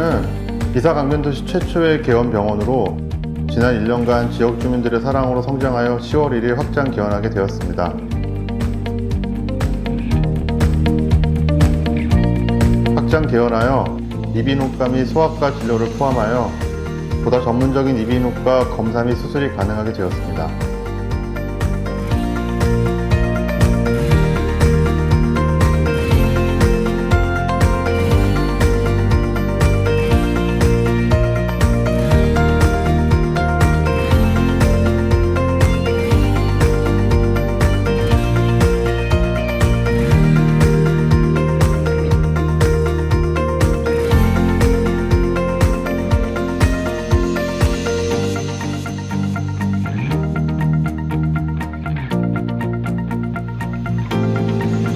신도시는 기사강변도시 최초의 개원병원으로 지난 1년간 지역 주민들의 사랑으로 성장하여 10월 1일 확장 개원하게 되었습니다. 확장 개원하여 이비인후과 및 소아과 진료를 포함하여 보다 전문적인 이비인후과 검사 및 수술이 가능하게 되었습니다.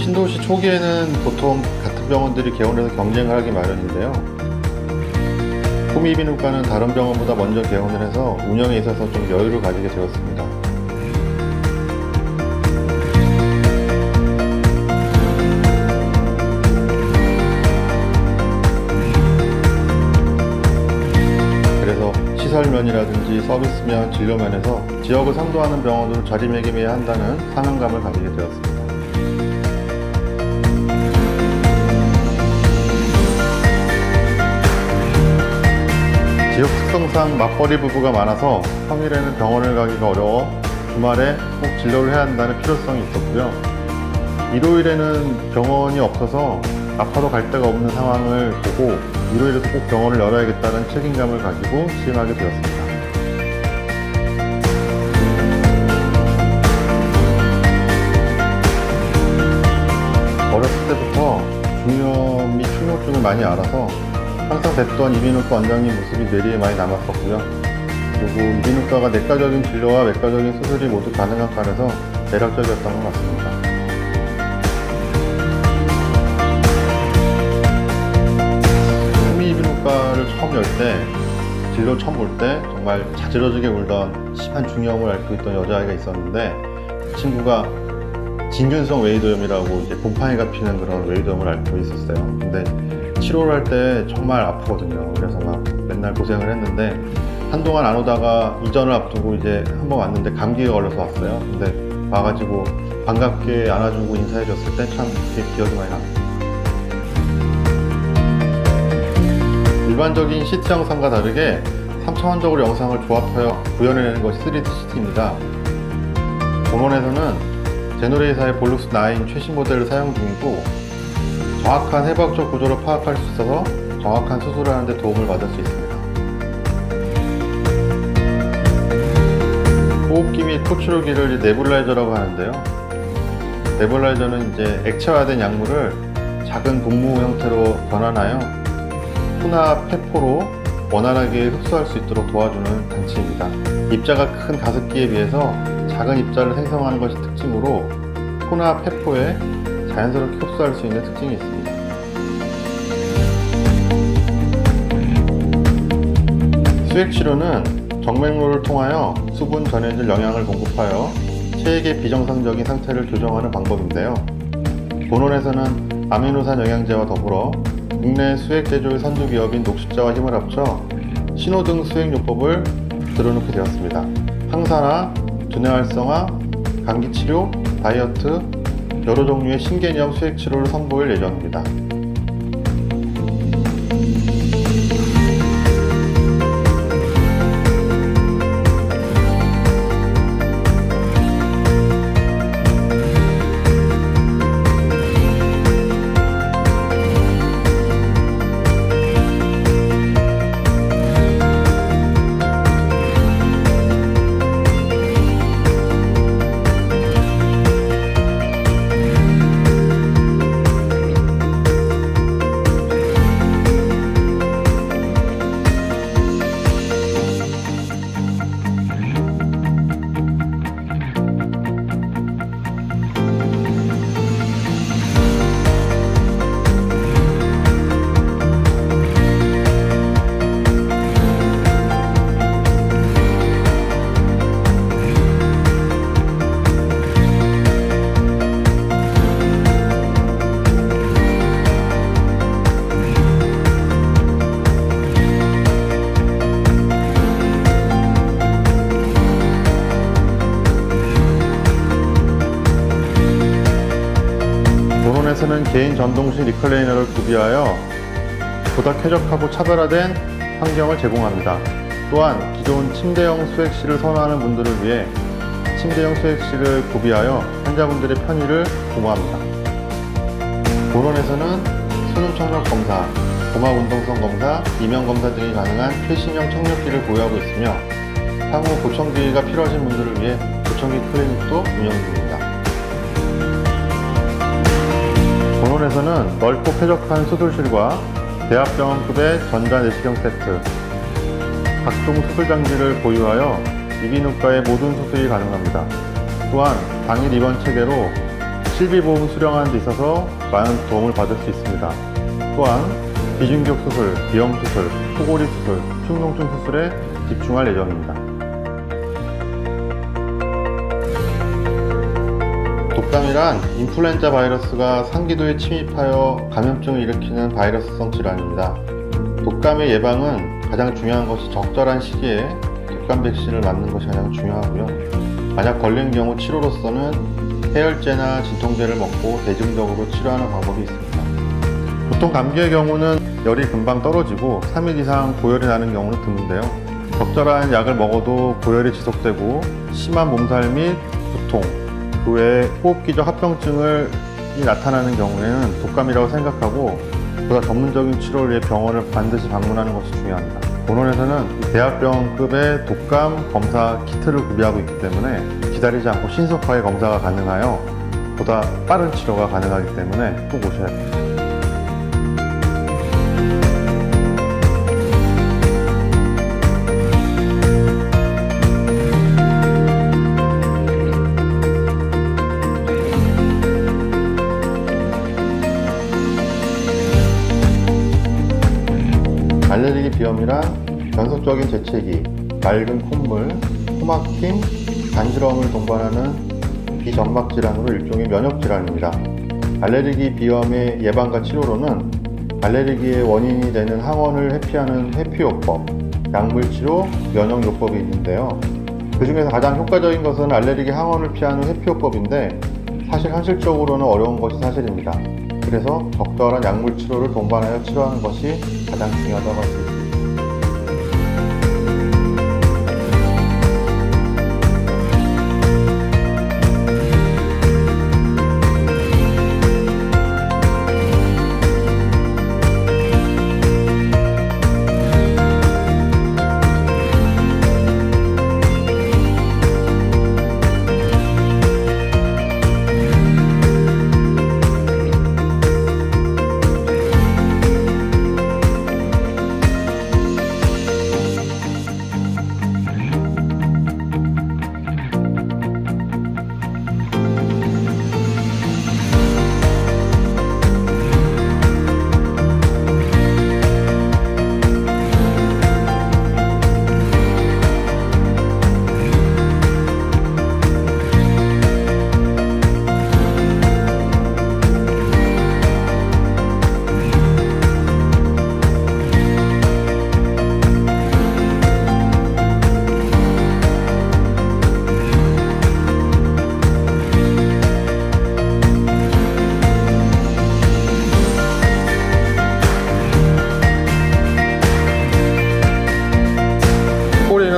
신도시 초기에는 보통 같은 병원들이 개원해서 경쟁을 하기 마련인데요. 호미이비인후과는 다른 병원보다 먼저 개원을 해서 운영에 있어서 좀 여유를 가지게 되었습니다. 그래서 시설면이라든지 서비스면, 진료면에서 지역을 상도하는 병원으로 자리매김해야 한다는 사명감을 가지게 되었습니다. 지역 특성상 맞벌이 부부가 많아서 평일에는 병원을 가기가 어려워 주말에 꼭 진료를 해야 한다는 필요성이 있었고요. 일요일에는 병원이 없어서 아파도 갈 데가 없는 상황을 보고 일요일에도 꼭 병원을 열어야겠다는 책임감을 가지고 시행하게 되었습니다. 어렸을 때부터 중이염 및 충농증을 많이 알아서 항상 뵙던 이비인후과 원장님 모습이 뇌리에 많이 남았었고요. 그리고 이비인후과가 내과적인 진료와 외과적인 수술이 모두 가능한 과라서 매력적이었던 것 같습니다. 호미이비인후과를 처음 열 때, 진료 처음 볼 때 정말 자지러지게 울던 심한 중이염을 앓고 있던 여자아이가 있었는데, 그 친구가 진균성 웨이도염이라고 이제 곰팡이가 피는 그런 웨이도염을 앓고 있었어요. 근데 치료를 할 때 정말 아프거든요. 그래서 막 맨날 고생을 했는데 한동안 안 오다가 이전을 앞두고 이제 한번 왔는데 감기가 걸려서 왔어요. 근데 와가지고 반갑게 안아주고 인사해줬을 때 참 기억이 많이 납니다. 일반적인 CT 영상과 다르게 3차원적으로 영상을 조합하여 구현해내는 것이 3D CT입니다. 본원에서는 제노레이사의 볼룩스 9 최신 모델을 사용 중이고 정확한 해부학적 구조를 파악할 수 있어서 정확한 수술을 하는 데 도움을 받을 수 있습니다. 호흡기 및 포출기를 네뷸라이저라고 하는데요. 네뷸라이저는 이제 액체화된 약물을 작은 분무 형태로 변환하여 코나 폐포로 원활하게 흡수할 수 있도록 도와주는 장치입니다. 입자가 큰 가습기에 비해서 작은 입자를 생성하는 것이 특징으로 코나 폐포에 자연스럽게 흡수할 수 있는 특징이 있습니다. 수액치료는 정맥류를 통하여 수분 전해질 영양을 공급하여 체액의 비정상적인 상태를 교정하는 방법인데요. 본원에서는 아미노산 영양제와 더불어 국내 수액 제조의 선두 기업인 녹십자와 힘을 합쳐 신호등 수액요법을 들어놓게 되었습니다. 항산화, 두뇌 활성화, 감기 치료, 다이어트, 여러 종류의 신개념 수액 치료를 선보일 예정입니다. 원하는 개인 전동식 리클레이너를 구비하여 보다 쾌적하고 차별화된 환경을 제공합니다. 또한 기존 침대형 수액실을 선호하는 분들을 위해 침대형 수액실을 구비하여 환자분들의 편의를 도모합니다. 본원에서는 수능 청력 검사, 고막 운동성 검사, 이명 검사 등이 가능한 최신형 청력기를 보유하고 있으며 향후 보청기가 필요하신 분들을 위해 보청기 클리닉도 운영 중입니다. 본원에서는 넓고 쾌적한 수술실과 대학병원급의 전자내시경 세트, 각종 수술 장비를 보유하여 이비인후과의 모든 수술이 가능합니다. 또한 당일 입원 체계로 실비보험 수령하는 데 있어서 많은 도움을 받을 수 있습니다. 또한 비중격 수술, 비염 수술, 코골이 수술, 충농증 수술에 집중할 예정입니다. 독감이란 인플루엔자 바이러스가 상기도에 침입하여 감염증을 일으키는 바이러스성 질환입니다. 독감의 예방은 가장 중요한 것이 적절한 시기에 독감 백신을 맞는 것이 가장 중요하고요. 만약 걸린 경우 치료로서는 해열제나 진통제를 먹고 대증적으로 치료하는 방법이 있습니다. 보통 감기의 경우는 열이 금방 떨어지고 3일 이상 고열이 나는 경우는 드문데요. 적절한 약을 먹어도 고열이 지속되고 심한 몸살 및 두통, 그 외에 호흡기적 합병증이 나타나는 경우에는 독감이라고 생각하고 보다 전문적인 치료를 위해 병원을 반드시 방문하는 것이 중요합니다. 본원에서는 대학병원급의 독감 검사 키트를 구비하고 있기 때문에 기다리지 않고 신속하게 검사가 가능하여 보다 빠른 치료가 가능하기 때문에 꼭 오셔야 됩니다. 알레르기 비염이란 연속적인 재채기, 맑은 콧물, 코막힘, 간지러움을 동반하는 비점막 질환으로 일종의 면역 질환입니다. 알레르기 비염의 예방과 치료로는 알레르기의 원인이 되는 항원을 회피하는 회피요법, 약물치료, 면역요법이 있는데요. 그 중에서 가장 효과적인 것은 알레르기 항원을 피하는 회피요법인데 사실 현실적으로는 어려운 것이 사실입니다. 그래서 적절한 약물 치료를 동반하여 치료하는 것이 가장 중요하다고 할 수 있습니다.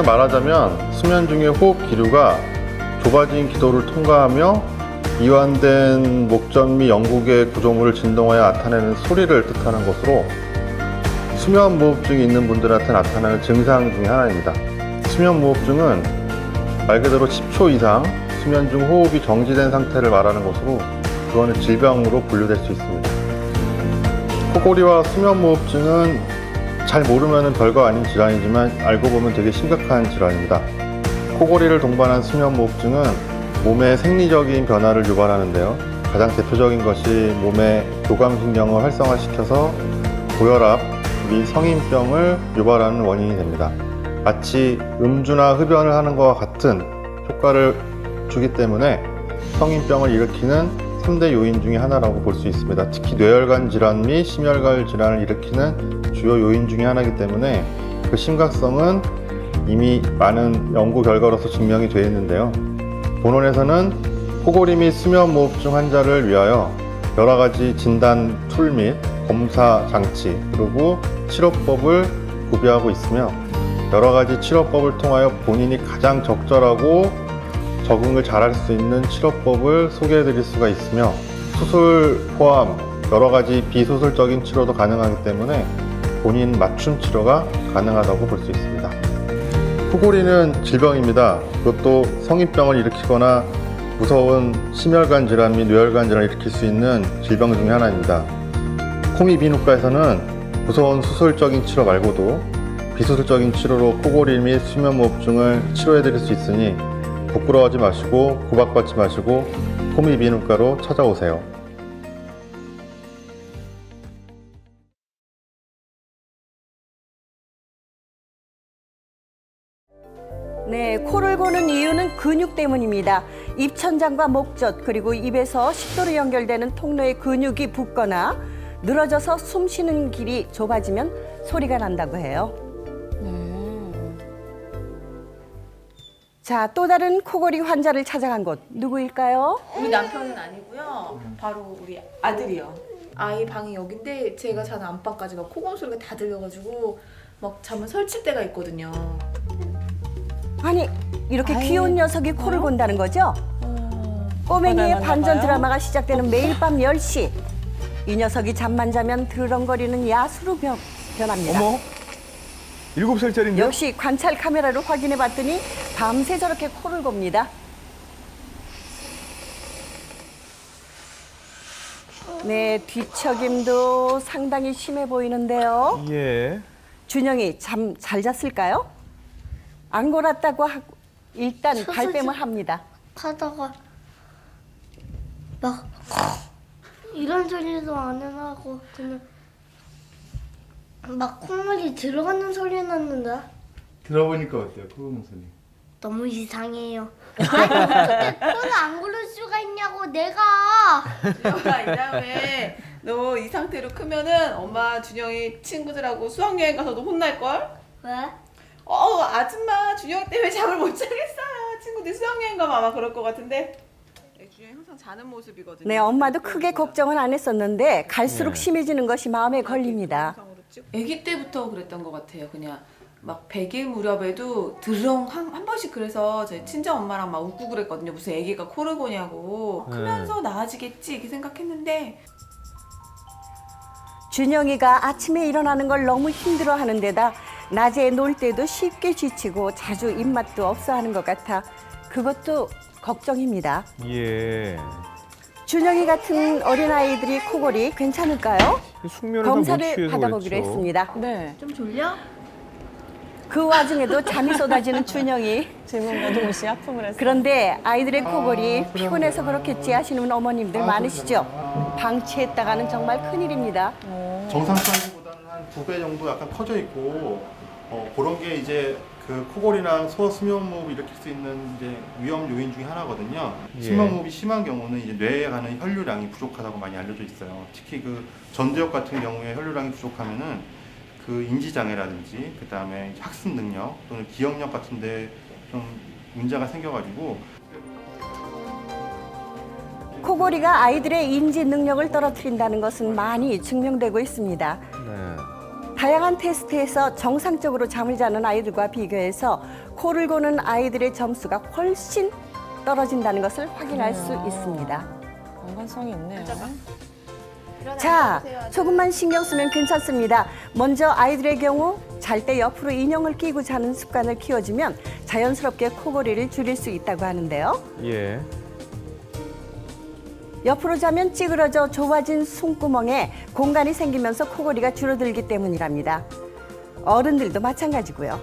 말하자면 수면 중에 호흡 기류가 좁아진 기도를 통과하며 이완된 목전 및 영국의 구조물을 진동하여 나타내는 소리를 뜻하는 것으로 수면무호흡증이 있는 분들한테 나타나는 증상 중에 하나입니다. 수면무호흡증은 말 그대로 10초 이상 수면 중 호흡이 정지된 상태를 말하는 것으로 그거는 질병으로 분류될 수 있습니다. 코골이와 수면무호흡증은 잘 모르면 별거 아닌 질환이지만 알고 보면 되게 심각한 질환입니다. 코골이를 동반한 수면무호흡증은 몸의 생리적인 변화를 유발하는데요. 가장 대표적인 것이 몸의 교감신경을 활성화시켜서 고혈압 및 성인병을 유발하는 원인이 됩니다. 마치 음주나 흡연을 하는 것과 같은 효과를 주기 때문에 성인병을 일으키는 3대 요인 중에 하나라고 볼 수 있습니다. 특히 뇌혈관 질환 및 심혈관 질환을 일으키는 주요 요인 중에 하나이기 때문에 그 심각성은 이미 많은 연구 결과로서 증명이 되어 있는데요. 본원에서는 코골이 및 수면무호흡증 환자를 위하여 여러 가지 진단 툴 및 검사 장치 그리고 치료법을 구비하고 있으며 여러 가지 치료법을 통하여 본인이 가장 적절하고 적응을 잘할 수 있는 치료법을 소개해 드릴 수가 있으며 수술 포함 여러 가지 비수술적인 치료도 가능하기 때문에 본인 맞춤 치료가 가능하다고 볼 수 있습니다. 코골이는 질병입니다. 그것도 성인병을 일으키거나 무서운 심혈관 질환 및 뇌혈관 질환을 일으킬 수 있는 질병 중에 하나입니다. 코미 비누과에서는 무서운 수술적인 치료 말고도 비수술적인 치료로 코골이 및 수면무호흡증을 치료해 드릴 수 있으니 부끄러워하지 마시고 구박받지 마시고 코미 비누과로 찾아오세요. 네, 코를 고는 이유는 근육 때문입니다. 입천장과 목젖 그리고 입에서 식도로 연결되는 통로의 근육이 붓거나 늘어져서 숨 쉬는 길이 좁아지면 소리가 난다고 해요. 자, 또 다른 코골이 환자를 찾아간 곳 누구일까요? 우리 남편은 아니고요. 바로 우리 아들이요. 아이 방이 여긴데 제가 자는 안방까지 막 코골 소리가 다 들려가지고 막 잠을 설칠 때가 있거든요. 아니, 이렇게 아유. 귀여운 녀석이 코를 곤다는 거죠? 꼬맹이의 반전 드라마가 시작되는 매일 밤 10시. 이 녀석이 잠만 자면 드렁거리는 야수로 변합니다. 어머, 7살짜리인데? 역시 관찰 카메라로 확인해 봤더니 밤새 저렇게 코를 곱니다. 네, 뒤척임도 상당히 심해 보이는데요. 예. 준영이 잠 잘 잤을까요? 안 골았다고 하고 일단 발뺌을 합니다. 하다가 막 이런 소리도 안 하고 그냥 막 콧물이 들어가는 소리 났는데 들어보니까 어때요? 코고는 소리. 너무 이상해요. 아니 코를 안 고를 수가 있냐고 내가. 준영아, 이 다음에 너 이 상태로 크면은 엄마 준영이 친구들하고 수학여행 가서도 혼날걸? 왜? 아줌마 준영 때문에 잠을 못 자겠어요. 친구들 수학여행 가면 아마 그럴 것 같은데. 준영이 항상 자는 모습이거든요. 네, 엄마도 크게 걱정은 안 했었는데 갈수록 네. 심해지는 것이 마음에 걸립니다. 아기 때부터 그랬던 것 같아요. 그냥 막 100일 무렵에도 드렁 한 번씩 그래서 저희 친정 엄마랑 막 웃고 그랬거든요. 무슨 아기가 코를 고냐고. 크면서 나아지겠지 이렇게 생각했는데 준영이가 아침에 일어나는 걸 너무 힘들어하는 데다 낮에 놀 때도 쉽게 지치고 자주 입맛도 없어 하는 것 같아 그것도 걱정입니다. 예. 준영이 같은 어린아이들이 코골이 괜찮을까요? 숙면을 못 검사를 취해서 받아보기로 그랬죠. 했습니다. 네. 좀 졸려? 그 와중에도 잠이 쏟아지는 준영이. 질문과 동시에 하품을 했어요. 그런데 아이들의 코골이 피곤해서 그렇겠지 하시는 어머님들 많으시죠? 방치했다가는 정말 큰일입니다. 정상 사이즈보다는 한 2배 정도 약간 커져 있고 그런 게 이제 그 코골이나 소수면무호흡을 일으킬 수 있는 이제 위험 요인 중에 하나거든요. 예. 수면무호흡이 심한 경우는 이제 뇌에 가는 혈류량이 부족하다고 많이 알려져 있어요. 특히 그 전두엽 같은 경우에 혈류량이 부족하면은 그 인지 장애라든지 그 다음에 학습 능력 또는 기억력 같은데 좀 문제가 생겨가지고. 코골이가 아이들의 인지 능력을 떨어뜨린다는 것은 많이 증명되고 있습니다. 네. 다양한 테스트에서 정상적으로 잠을 자는 아이들과 비교해서 코를 고는 아이들의 점수가 훨씬 떨어진다는 것을 확인할 수 있습니다. 연관성이 있네요. 자, 조금만 신경 쓰면 괜찮습니다. 먼저 아이들의 경우 잘 때 옆으로 인형을 끼고 자는 습관을 키워주면 자연스럽게 코골이를 줄일 수 있다고 하는데요. 예. 옆으로 자면 찌그러져 좁아진 숨구멍에 공간이 생기면서 코골이가 줄어들기 때문이랍니다. 어른들도 마찬가지고요.